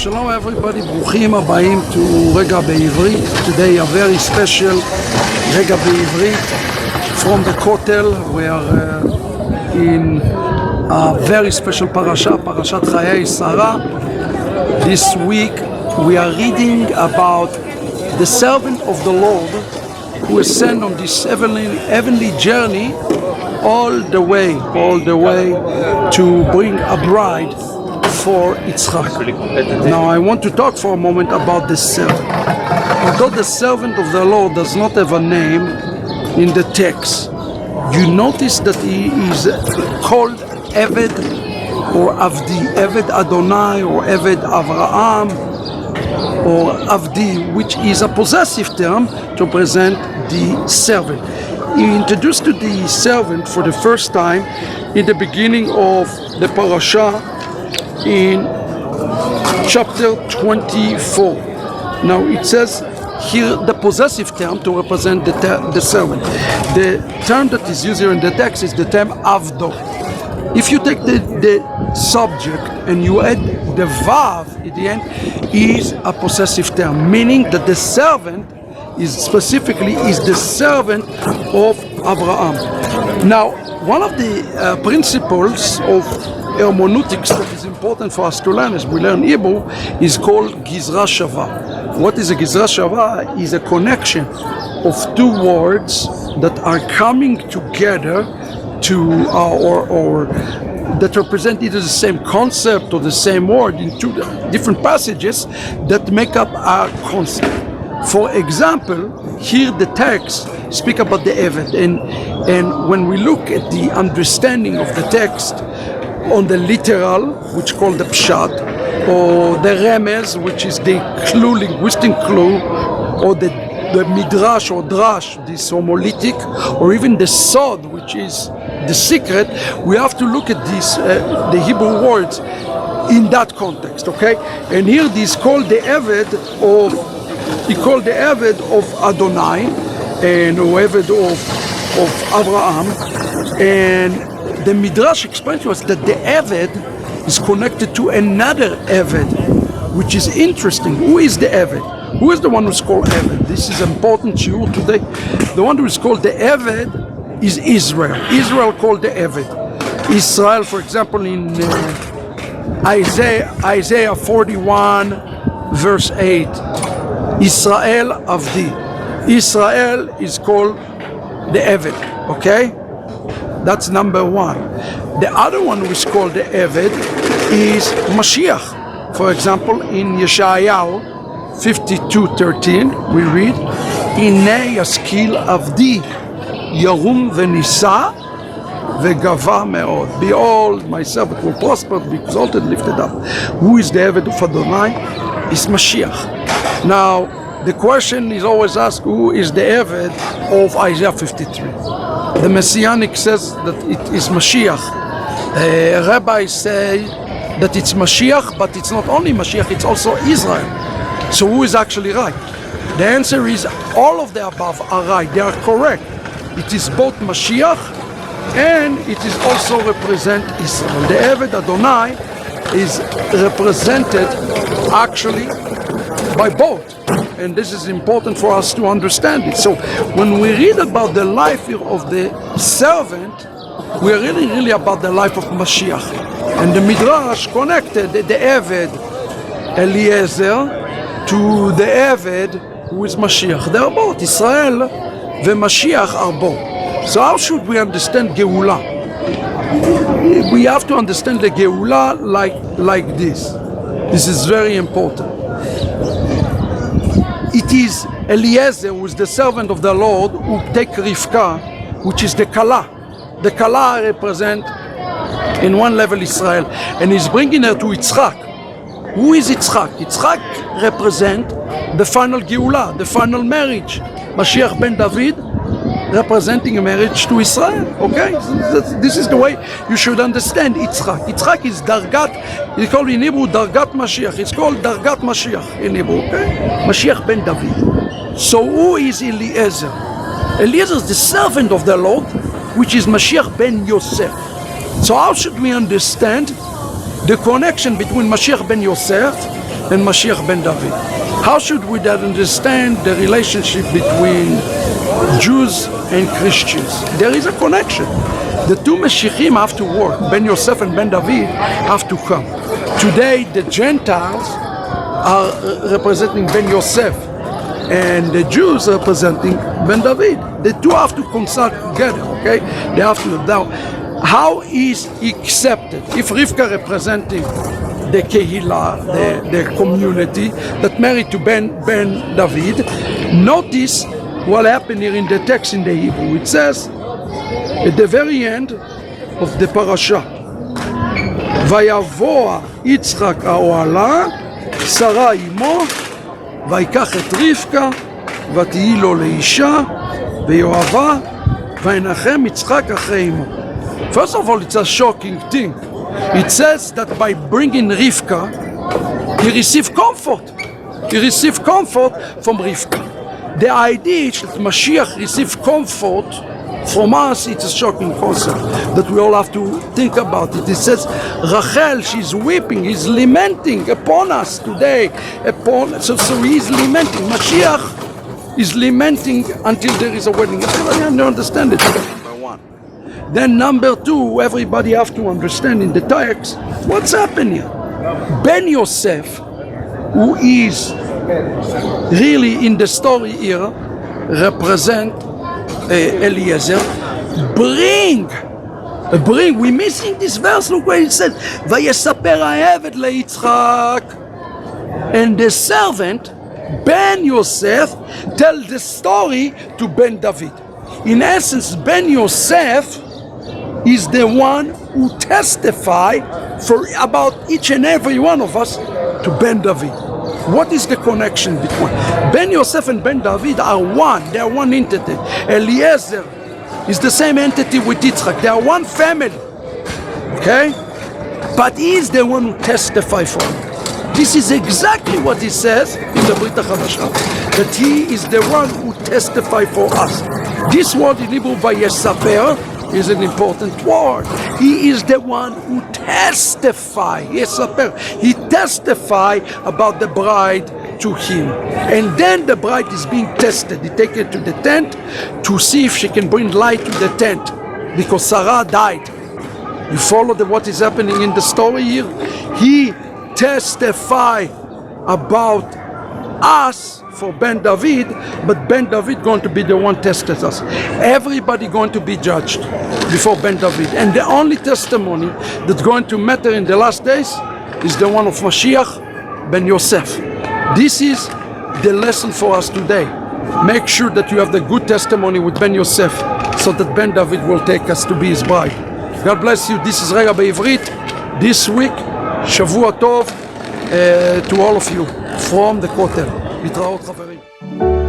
Shalom everybody, ברוכים הבאים to Regah Bivrit. Today a very special Regah Bivrit from the Kotel. We are in a very special parasha, Parashat Chayei, Sara. This week we are reading about the servant of the Lord who is sent on this heavenly journey all the way to bring a bride for Yitzchak. Now I want to talk for a moment about the servant. Although the servant of the Lord does not have a name in the text, you notice that he is called Eved or Avdi, Eved Adonai or Eved Avraham or Avdi, which is a possessive term to present the servant. He introduced to the servant for the first time in the beginning of the parasha in chapter 24. Now it says here the possessive term to represent the servant. The term that is used here in the text is the term avdo. If you take the subject and you add the vav at the end, is a possessive term, meaning that the servant is specifically the servant of Abraham. Now, one of the principles of hermeneutics that is important for us to learn as we learn Hebrew is called Gizra Shava. What is a Gizra Shava? Is a connection of two words that are coming together to or that represent either the same concept or the same word in two different passages that make up a concept. For example, here the text speak about the Eved, and when we look at the understanding of the text on the literal, which called the pshat, or the remez, which is the clue, linguistic clue, or the midrash or drash, this homiletic, or even the sod, which is the secret, we have to look at these the Hebrew words in that context, okay? And here this called the Eved of Adonai and Eved of Abraham, and the Midrash explains to us that the Eved is connected to another Eved, which is interesting. Who is the Eved? Who is the one who's called Eved? This is important shiur today. The one who is called the Eved is Israel. Israel called the Eved. Israel, for example, in Isaiah 41, verse 8, Israel Avdi. Israel is called the Eved, okay? That's number one. The other one who is called the Eved is Mashiach. For example, in Yeshayahu 52:13, we read, Inei yaskil avdi yarum v'nisa v'gava me'od. Behold, my servant will prosper, be exalted, lifted up. Who is the Eved of Adonai? Is Mashiach. Now, the question is always asked, who is the Eved of Isaiah 53? The Messianic says that it is Mashiach. Rabbis say that it's Mashiach, but it's not only Mashiach, it's also Israel. So who is actually right? The answer is all of the above are right. They are correct. It is both Mashiach and it is also represent Israel. The Eved Adonai is represented actually by both. And this is important for us to understand it. So when we read about the life of the servant, we are really about the life of Mashiach. And the Midrash connected the Eved Eliezer to the Eved who is Mashiach. They are both. Israel and Mashiach are both. So how should we understand Geulah? We have to understand the Geulah like this. This is very important. It is Eliezer, who is the servant of the Lord, who take Rivka, which is the Kala. The Kala represent in one level Israel, and he's bringing her to Yitzchak. Who is Yitzchak? Yitzchak represent the final Geulah, the final marriage. Mashiach ben David representing a marriage to Israel. Okay, this is the way you should understand Yitzchak. Yitzchak is Dargat. It's called in Hebrew Dargat Mashiach. It's called Dargat Mashiach in Hebrew. Okay, Mashiach ben David. So who is Eliezer? Eliezer is the servant of the Lord, which is Mashiach ben Yosef. So how should we understand the connection between Mashiach ben Yosef and Mashiach ben David. How should we then understand the relationship between Jews and Christians? There is a connection. The two Mashiachim have to work. Ben Yosef and Ben David have to come. Today the Gentiles are representing Ben Yosef and the Jews representing Ben David. The two have to consult together, okay? They have to. Now, how is he accepted? If Rivka representing the Kehillah, the community that married to Ben David, notice what happened here in the text in the Hebrew. It says at the very end of the parasha, Vayavoa Yitzchak האוהלה, Sara imo, ויקח את רבקה, ותהי לו לאישה, ויאהבה, וינחם יצחק אחרי אמו. First of all, it's a shocking thing. It says that by bringing Rivka, he received comfort. He received comfort from Rivka. The idea is that Mashiach received comfort from us. It's a shocking concept that we all have to think about it. It says, Rachel, she's weeping, he's lamenting upon us today. So he's lamenting. Mashiach is lamenting until there is a wedding. Everybody understand it. Then number two, everybody have to understand in the text what's happening here. Ben Yosef, who is really in the story here, represent Eliezer, bring, we're missing this verse, look where it says, ויספר העבד ליצחק, and the servant, Ben Yosef, tell the story to Ben David. In essence, Ben Yosef is the one who testify for about each and every one of us to Ben David. What is the connection between Ben Yosef and Ben David? Are one. They are one entity. Eliezer is the same entity with Yitzchak. They are one family. Okay? But he is the one who testify for him. This is exactly what he says in the Brit HaChadasha, that he is the one who testify for us. This word in Hebrew, Vayesaper, is an important word. He is the one who testify. He testify about the bride to him. And then the bride is being tested. He take her to the tent to see if she can bring light to the tent, because Sara died. You follow what is happening in the story here? He testify about us for Ben David, but Ben David going to be the one tested us. Everybody going to be judged before Ben David, and the only testimony that's going to matter in the last days is the one of Mashiach ben Yosef. This is the lesson for us today. Make sure that you have the good testimony with Ben Yosef, so that Ben David will take us to be his bride. God bless you. This is Regah Bivrit. This week, Shavua Tov to all of you from the Kotel. להתראות חברים.